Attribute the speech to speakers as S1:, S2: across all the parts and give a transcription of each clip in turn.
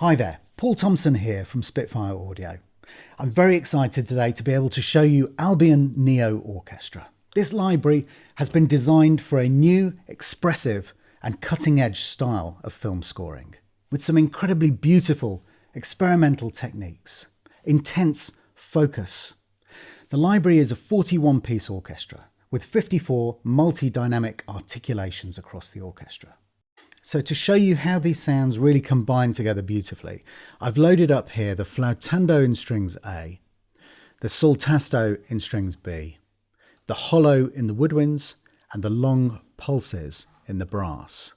S1: Hi there, Paul Thompson here from Spitfire Audio. I'm very excited today to be able to show you Albion NEO Orchestra. This library has been designed for a new, expressive and cutting-edge style of film scoring, with some incredibly beautiful experimental techniques, intense focus. The library is a 41-piece orchestra with 54 multi-dynamic articulations across the orchestra. So to show you how these sounds really combine together beautifully, I've loaded up here the flautando in strings A, the soltasto in strings B, the hollow in the woodwinds, and the long pulses in the brass.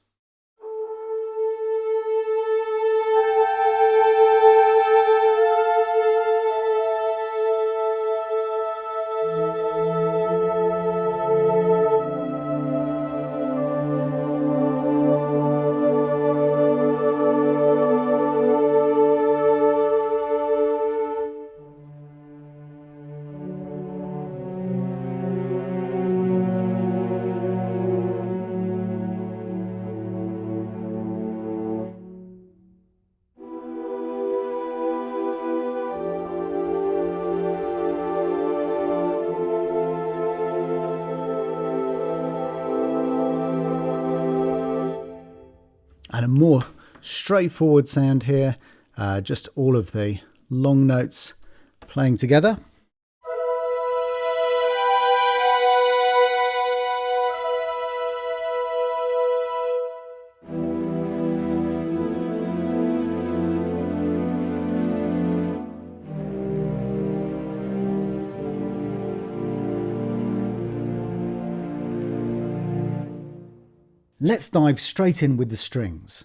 S1: And a more straightforward sound here, just all of the long notes playing together. Let's dive straight in with the strings.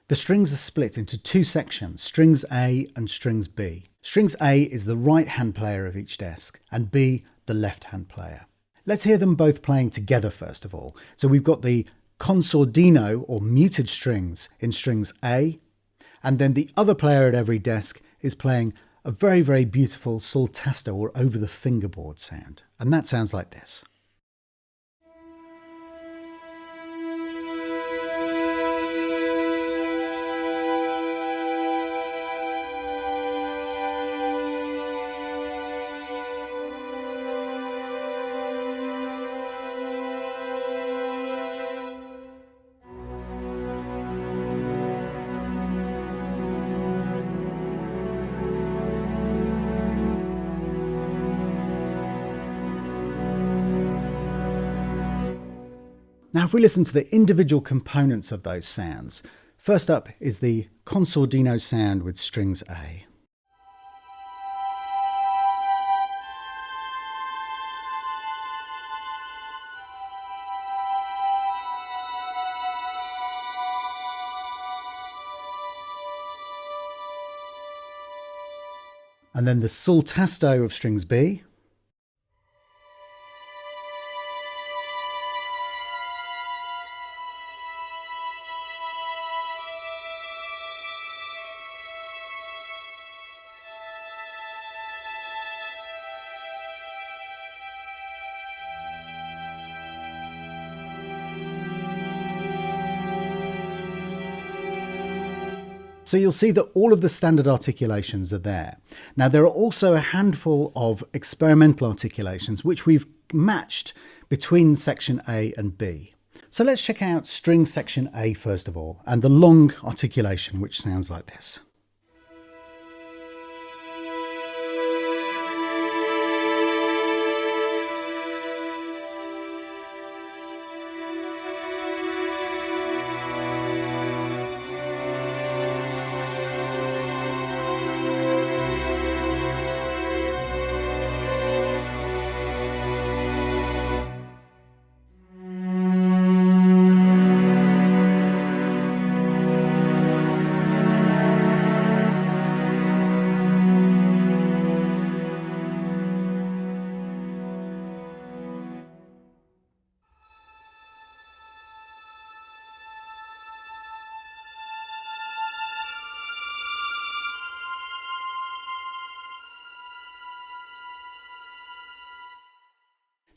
S1: The strings are split into two sections, strings A and strings B. Strings A is the right-hand player of each desk and B the left-hand player. Let's hear them both playing together first of all. So we've got the consordino or muted strings in strings A, and then the other player at every desk is playing a very, very beautiful soltasto or over the fingerboard sound. And that sounds like this. Now, if we listen to the individual components of those sounds, first up is the consordino sound with strings A. And then the soltasto of strings B. So you'll see that all of the standard articulations are there. Now there are also a handful of experimental articulations which we've matched between section A and B. So let's check out string section A first of all, and the long articulation which sounds like this.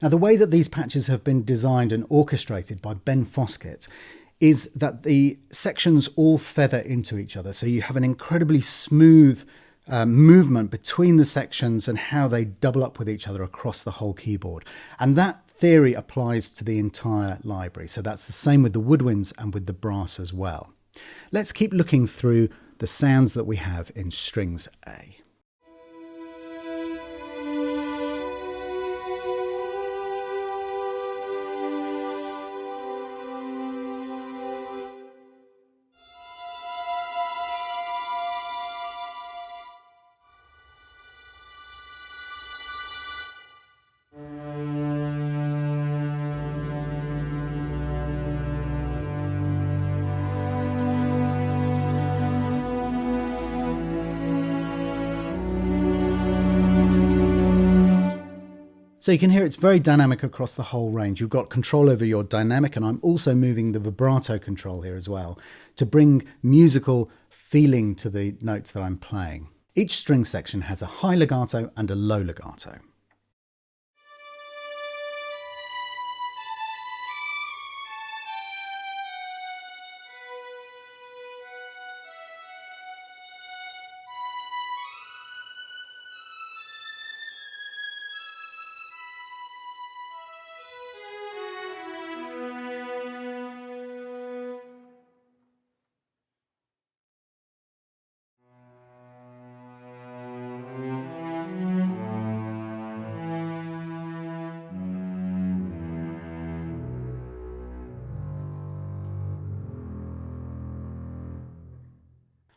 S1: Now, the way that these patches have been designed and orchestrated by Ben Foskett is that the sections all feather into each other. So you have an incredibly smooth movement between the sections and how they double up with each other across the whole keyboard. And that theory applies to the entire library. So that's the same with the woodwinds and with the brass as well. Let's keep looking through the sounds that we have in strings A. So you can hear it's very dynamic across the whole range. You've got control over your dynamic, and I'm also moving the vibrato control here as well to bring musical feeling to the notes that I'm playing. Each string section has a high legato and a low legato.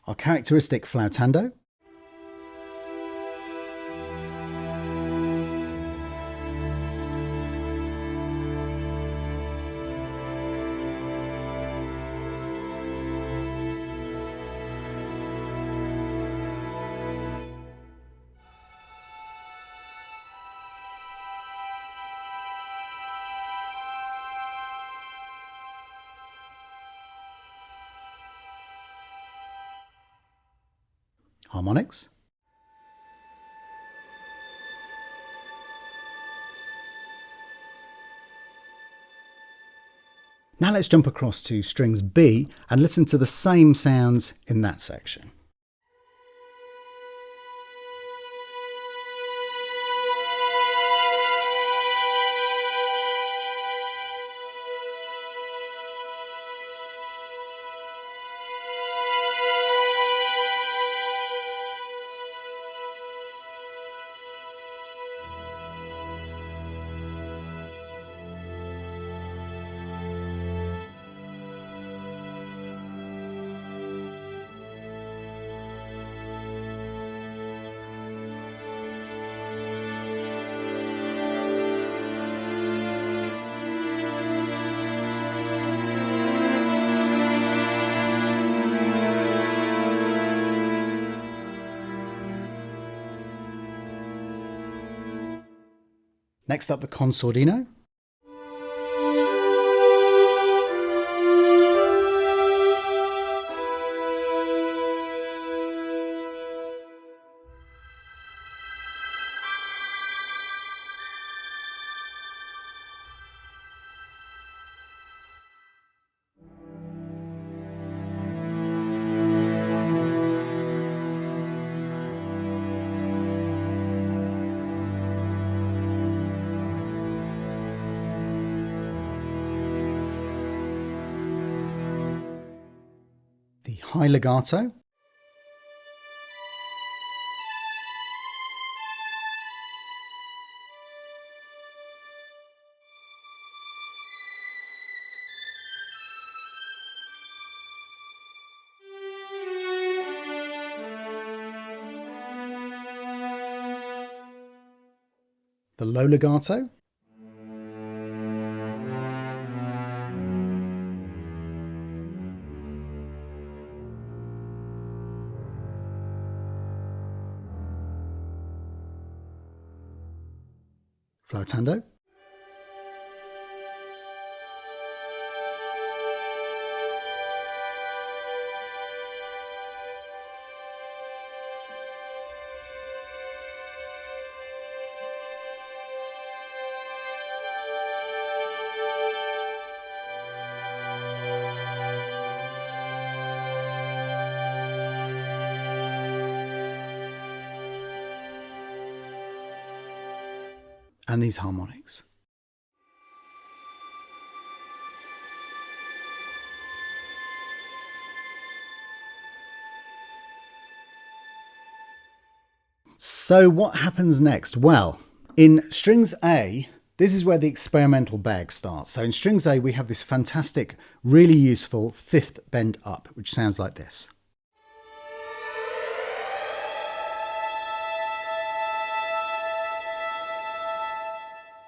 S1: Our characteristic flautando, harmonics, now let's jump across to strings B and listen to the same sounds in that section. Next up, the consordino. The high legato, the low legato, flautando, and these harmonics. So what happens next? Well, in strings A, this is where the experimental bag starts. So in strings A, we have this fantastic, really useful fifth bend up, which sounds like this.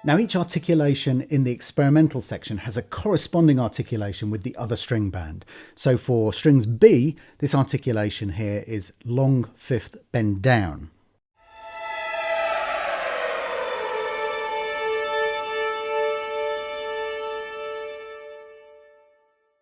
S1: Now each articulation in the experimental section has a corresponding articulation with the other string band. So for strings B, this articulation here is long fifth bend down.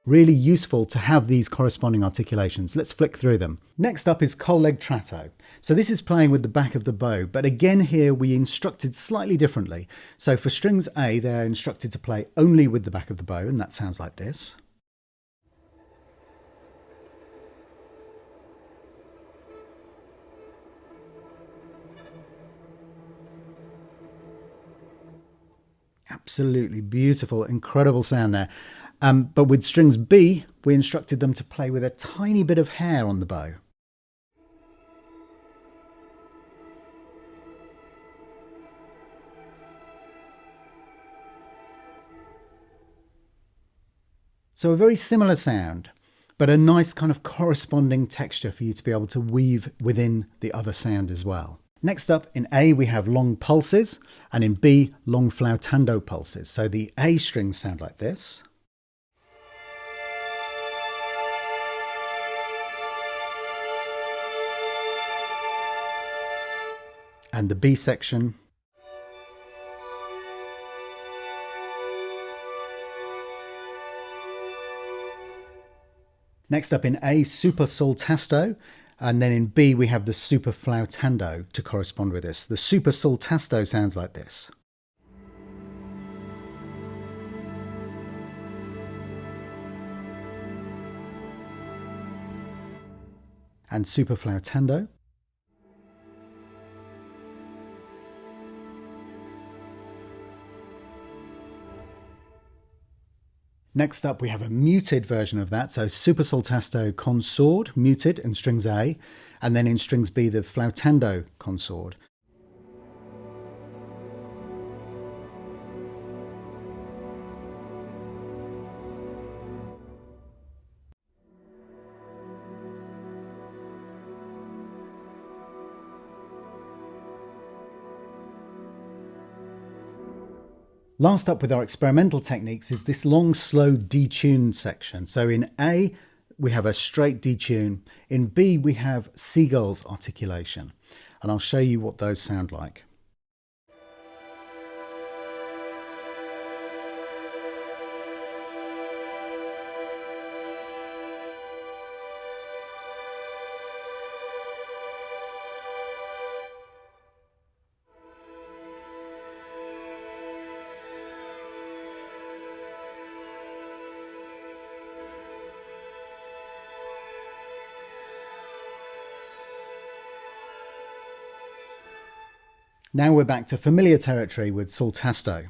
S1: Really useful to have these corresponding articulations. Let's flick through them. Next up is col leg tratto. So this is playing with the back of the bow, but again here we instructed slightly differently. So for strings A, they're instructed to play only with the back of the bow, and that sounds like this. Absolutely beautiful, incredible sound there. But with strings B, we instructed them to play with a tiny bit of hair on the bow. So a very similar sound, but a nice kind of corresponding texture for you to be able to weave within the other sound as well. Next up, in A, we have long pulses, and in B, long flautando pulses. So the A strings sound like this. And the B section. Next up in A, super sol tasto, and then in B we have the super flautando to correspond with this. The super sol tasto sounds like this. And super flautando. Next up, we have a muted version of that. So super sol tasto consord, muted in strings A, and then in strings B, the flautando consord. Last up with our experimental techniques is this long, slow detune section. So in A, we have a straight detune. In B, we have seagulls articulation. And I'll show you what those sound like. Now we're back to familiar territory with sol tasto.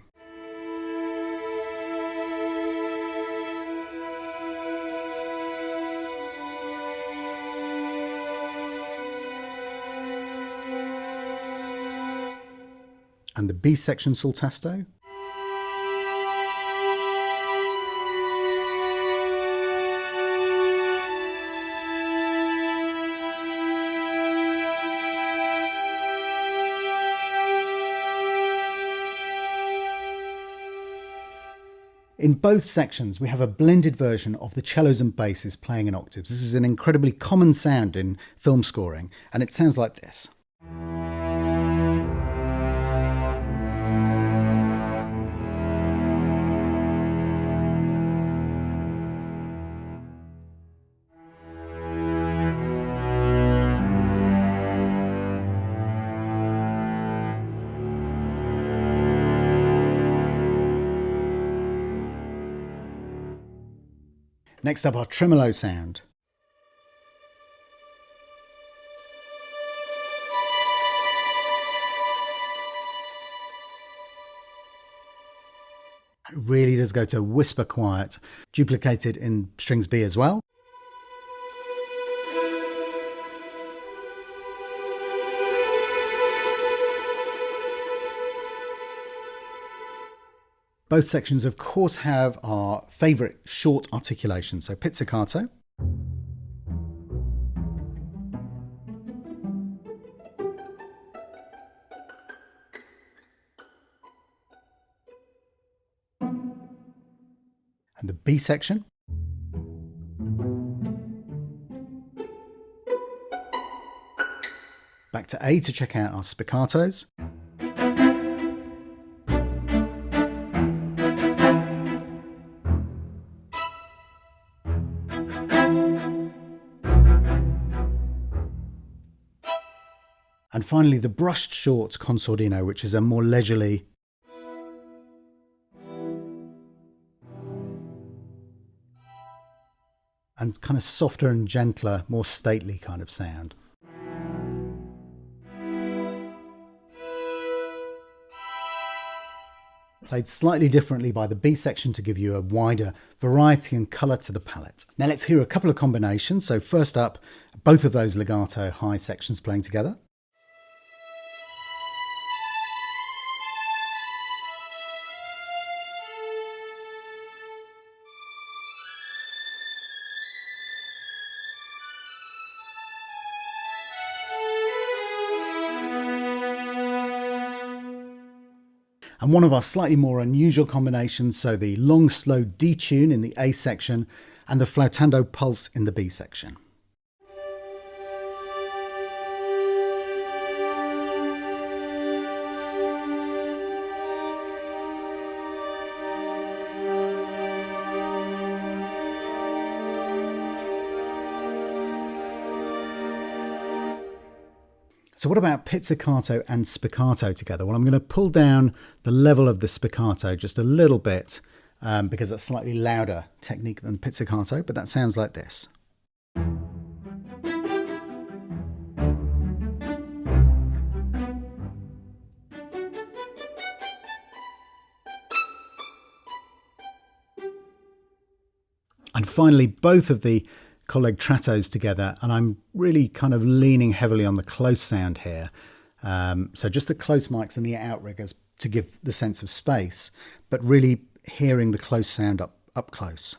S1: And the B section sol tasto. In both sections, we have a blended version of the cellos and basses playing in octaves. This is an incredibly common sound in film scoring, and it sounds like this. Next up, our tremolo sound. really does go to whisper quiet, duplicated in strings B as well. Both sections, of course, have our favourite short articulation, so pizzicato. And the B section. Back to A to check out our spiccatos. And finally, the brushed short consordino, which is a more leisurely and kind of softer and gentler, more stately kind of sound. Played slightly differently by the B section to give you a wider variety and colour to the palette. Now let's hear a couple of combinations. So first up, both of those legato high sections playing together. And one of our slightly more unusual combinations, so the long slow detune in the A section and the flautando pulse in the B section. So what about pizzicato and spiccato together? Well, I'm going to pull down the level of the spiccato just a little bit because it's a slightly louder technique than pizzicato, but that sounds like this. And finally, both of the collegatos together, and I'm really kind of leaning heavily on the close sound here. So just the close mics and the outriggers to give the sense of space, but really hearing the close sound up close.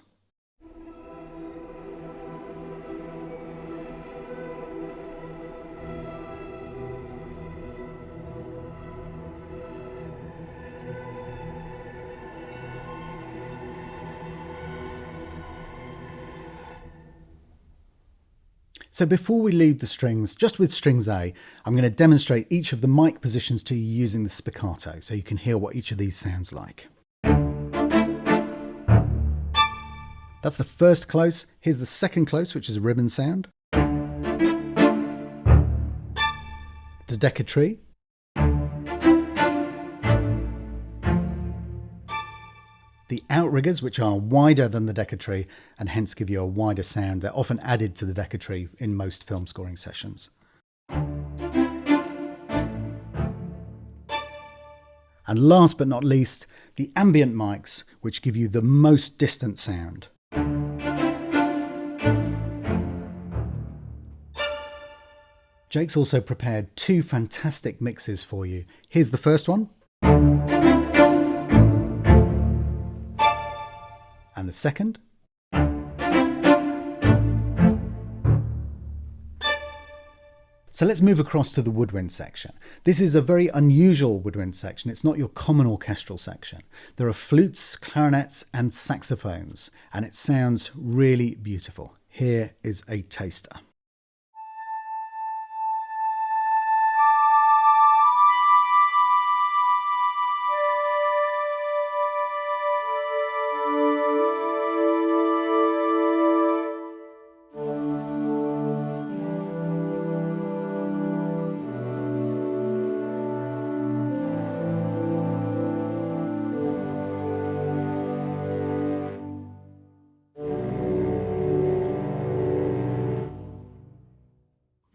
S1: So before we leave the strings, just with strings A, I'm going to demonstrate each of the mic positions to you using the spiccato, so you can hear what each of these sounds like. That's the first close. Here's the second close, which is a ribbon sound. The Detuned. The outriggers, which are wider than the Detuned and hence give you a wider sound. They're often added to the Detuned in most film scoring sessions. And last but not least, the ambient mics, which give you the most distant sound. Jake's also prepared two fantastic mixes for you. Here's the first one. And the second. So let's move across to the woodwind section. This is a very unusual woodwind section. It's not your common orchestral section. There are flutes, clarinets, and saxophones, and it sounds really beautiful. Here is a taster.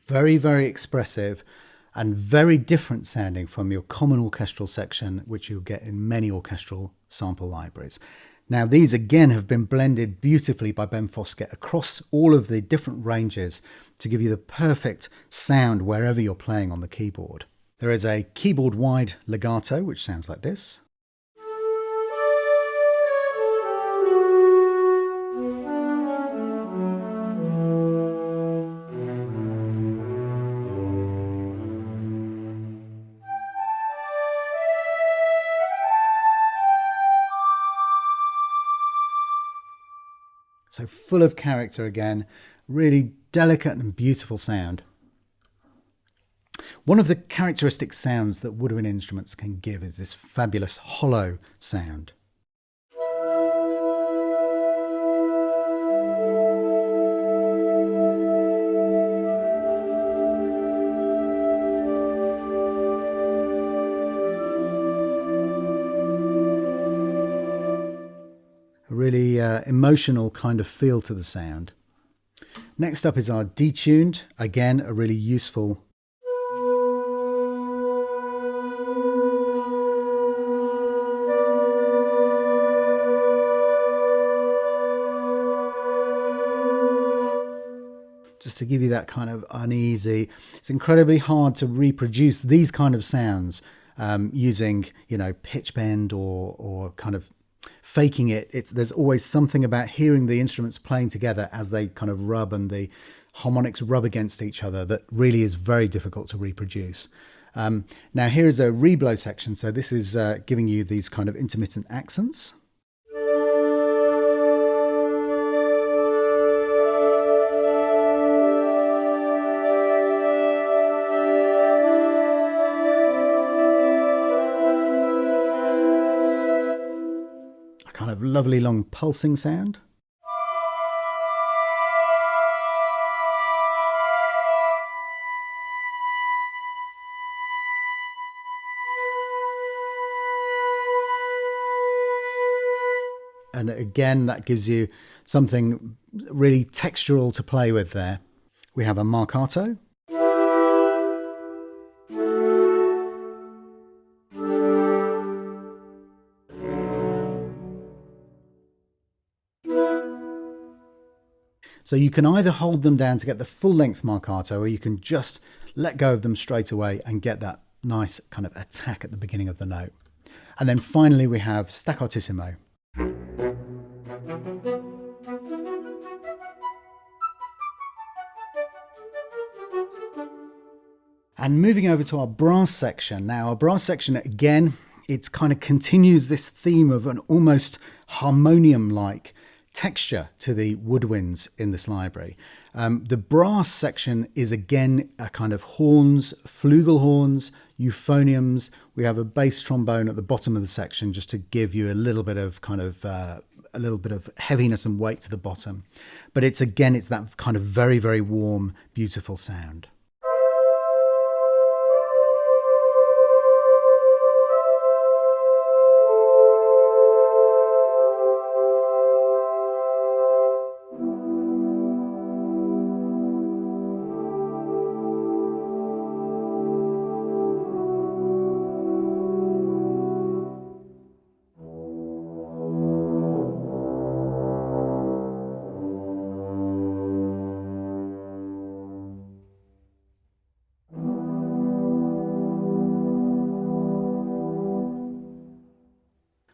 S1: Very, very expressive, and very different sounding from your common orchestral section, which you'll get in many orchestral sample libraries. Now, these again have been blended beautifully by Ben Foskett across all of the different ranges to give you the perfect sound wherever you're playing on the keyboard. There is a keyboard-wide legato, which sounds like this. So full of character again, really delicate and beautiful sound. One of the characteristic sounds that woodwind instruments can give is this fabulous hollow sound. A really emotional kind of feel to the sound. Next up is our Detuned, again a really useful just to give you that kind of uneasy. It's incredibly hard to reproduce these kind of sounds using, pitch bend or kind of faking it. There's always something about hearing the instruments playing together as they kind of rub and the harmonics rub against each other that really is very difficult to reproduce. Now here is a reblow section. So this is giving you these kind of intermittent accents. Kind of lovely long pulsing sound. And again, that gives you something really textural to play with there. We have a Marcato. So you can either hold them down to get the full length Marcato, or you can just let go of them straight away and get that nice kind of attack at the beginning of the note. And then finally we have Staccatissimo. And moving over to our brass section. Now our brass section, again, it kind of continues this theme of an almost harmonium-like texture to the woodwinds in this library. The brass section is again a kind of horns, flugelhorns, euphoniums. We have a bass trombone at the bottom of the section just to give you a little bit of kind of a little bit of heaviness and weight to the bottom. But it's that kind of very, very warm, beautiful sound.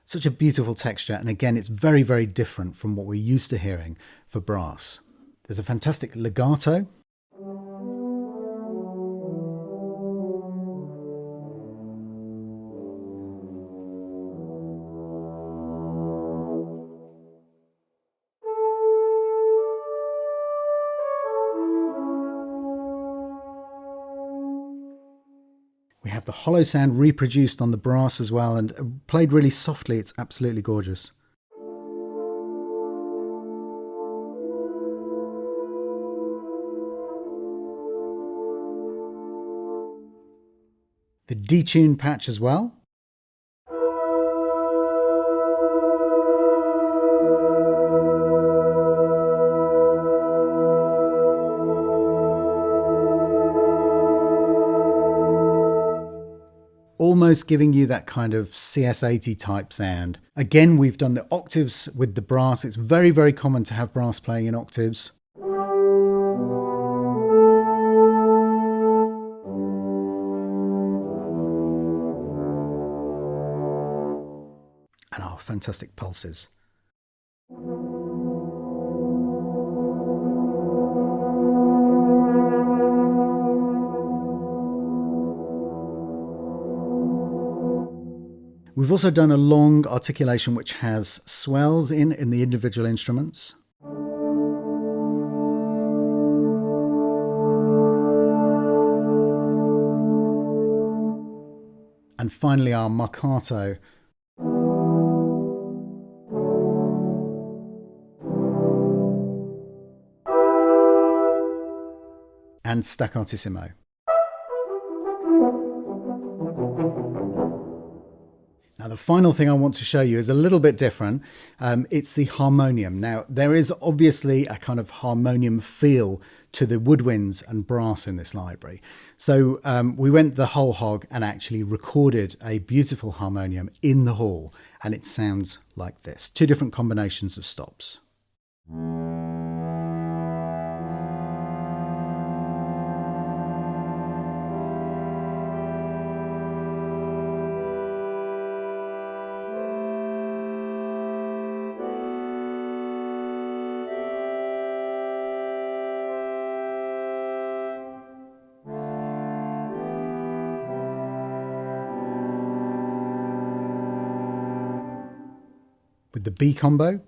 S1: Such a beautiful texture, and again it's very, very different from what we're used to hearing for brass. There's a fantastic legato. We have the hollow sound reproduced on the brass as well and played really softly. It's absolutely gorgeous. The Detune Patch as well. almost giving you that kind of CS80 type sound. Again, we've done the octaves with the brass. It's very, very common to have brass playing in octaves. And our fantastic pulses. We've also done a long articulation which has swells in the individual instruments. And finally our Marcato. And staccatissimo. Now the final thing I want to show you is a little bit different. It's the harmonium. Now there is obviously a kind of harmonium feel to the woodwinds and brass in this library. So we went the whole hog and actually recorded a beautiful harmonium in the hall, and it sounds like this. Two different combinations of stops. With the B combo.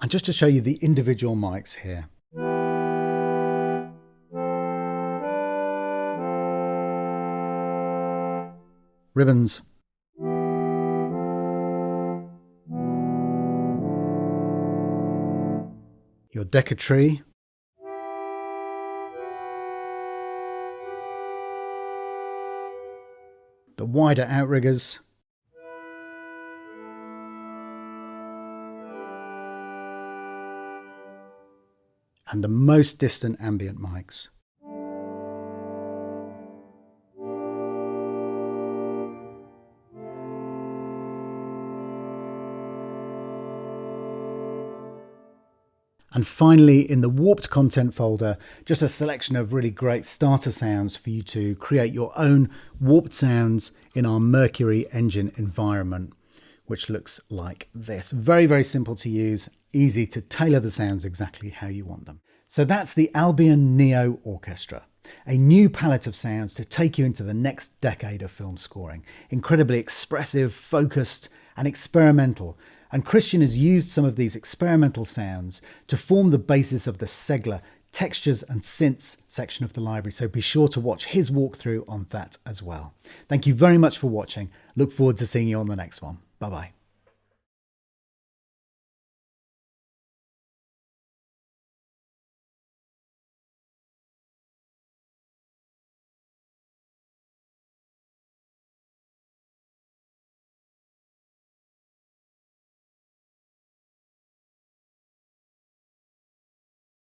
S1: And just to show you the individual mics here. Ribbons. Your decker tree. The wider outriggers. And the most distant ambient mics. And finally, in the warped content folder, just a selection of really great starter sounds for you to create your own warped sounds in our Mercury engine environment, which looks like this. Very, very simple to use, easy to tailor the sounds exactly how you want them. So that's the Albion NEO Orchestra, a new palette of sounds to take you into the next decade of film scoring. Incredibly expressive, focused, and experimental. And Christian has used some of these experimental sounds to form the basis of the Segler Textures and Synths section of the library. So be sure to watch his walkthrough on that as well. Thank you very much for watching. Look forward to seeing you on the next one. Bye-bye.